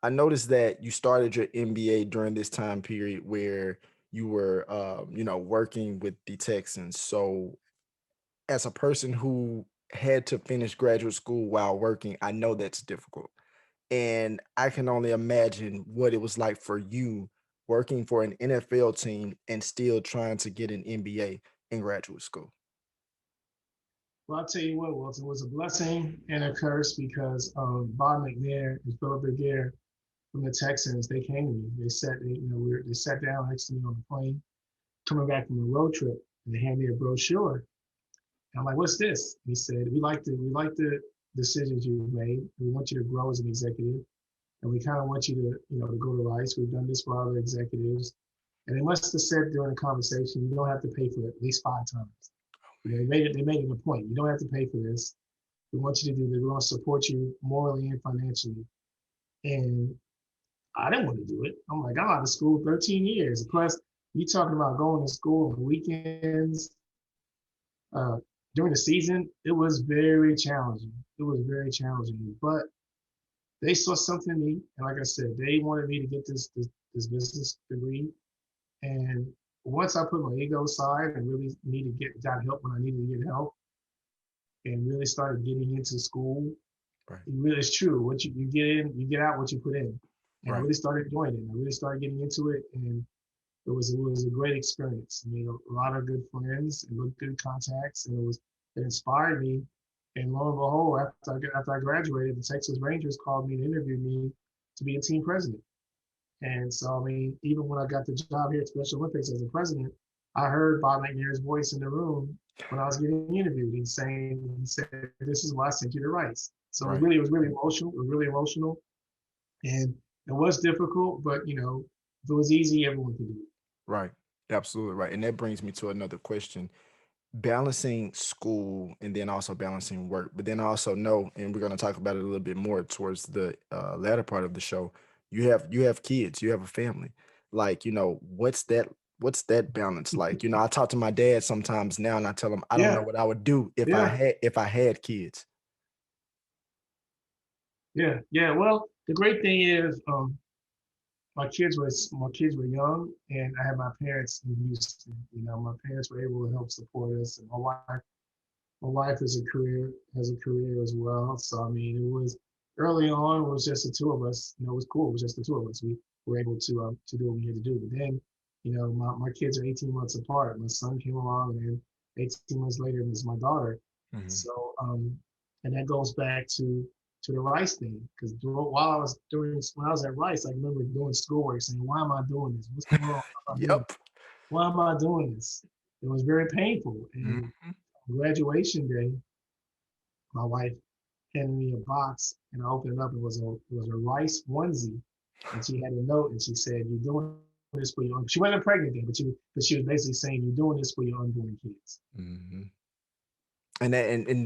I noticed that you started your MBA during this time period where you were, working with the Texans. So, as a person who had to finish graduate school while working, I know that's difficult. And I can only imagine what it was like for you working for an NFL team and still trying to get an MBA in graduate school. Well, I'll tell you what, Wilton, it was a blessing and a curse because Bob McNair and Philip Begier from the Texans, they came to me. They sat down next to me on the plane coming back from a road trip, and they handed me a brochure. And I'm like, "What's this?" He said, "We like the decisions you've made. We want you to grow as an executive, and we kind of want you to go to Rice. We've done this for other executives." And they must have said during the conversation, "You don't have to pay for it at least 5 times." They made it a point. You don't have to pay for this. We want you to do this. We want to support you morally and financially. And I didn't want to do it. I'm like, I'm out of school 13 years. Plus, you talking about going to school on weekends, uh, during the season, it was very challenging. It was very challenging. But they saw something in me. And like I said, they wanted me to get this business degree. And once I put my ego aside and really got help when I needed to get help and really started getting into school, Right. it really is true. What you get in, you get out what you put in. And I Right. really started enjoying it. I really started getting into it, and it was a great experience. I made a lot of good friends and good contacts, and it inspired me. And lo and behold, after I graduated, the Texas Rangers called me to interview me to be a team president. And so, I mean, even when I got the job here at Special Olympics as a president, I heard Bob McNair's voice in the room when I was getting interviewed. He said, "This is why I sent you to Rice." So Right. it was really emotional. It was really emotional, and it was difficult. But if it was easy, everyone could do it. Right. Absolutely right. And that brings me to another question. Balancing school and then also balancing work. But then I also know, and we're going to talk about it a little bit more towards the latter part of the show. You have kids, you have a family. Like, what's that balance like? I talk to my dad sometimes now and I tell him I don't know Yeah, what I would do yeah, if I had kids. yeah. Well, the great thing is, my kids were young, and I had my parents in Houston. My parents were able to help support us, and my wife has a career as well. So I mean, it was early on. It was just the two of us. It was cool. It was just the two of us. We were able to do what we had to do. But then, my kids are 18 months apart. My son came along, and then 18 months later, it was my daughter. Mhm. So, and that goes back to the Rice thing, because while I was doing when I was at Rice, I remember doing schoolwork, saying, "Why am I doing this? What's going on? Why am I doing? Yep. Why am I doing this?" It was very painful. And Mhm. graduation day, my wife handed me a box, and I opened it up. It was a Rice onesie, and she had a note, and she said, "You're doing this for your." She wasn't pregnant then, but she was basically saying, "You're doing this for your unborn kids." Mhm. And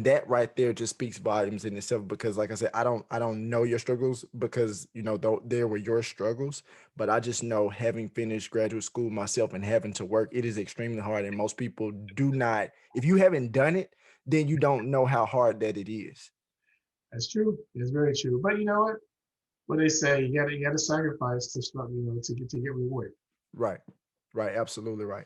that right there just speaks volumes in itself because like I said, I don't know your struggles because though there were your struggles, but I just know having finished graduate school myself and having to work, it is extremely hard. And most people do not, if you haven't done it, then you don't know how hard that it is. That's true. It's very true. But you know what? What they say, you gotta sacrifice to get rewarded. Right. Right. Absolutely right.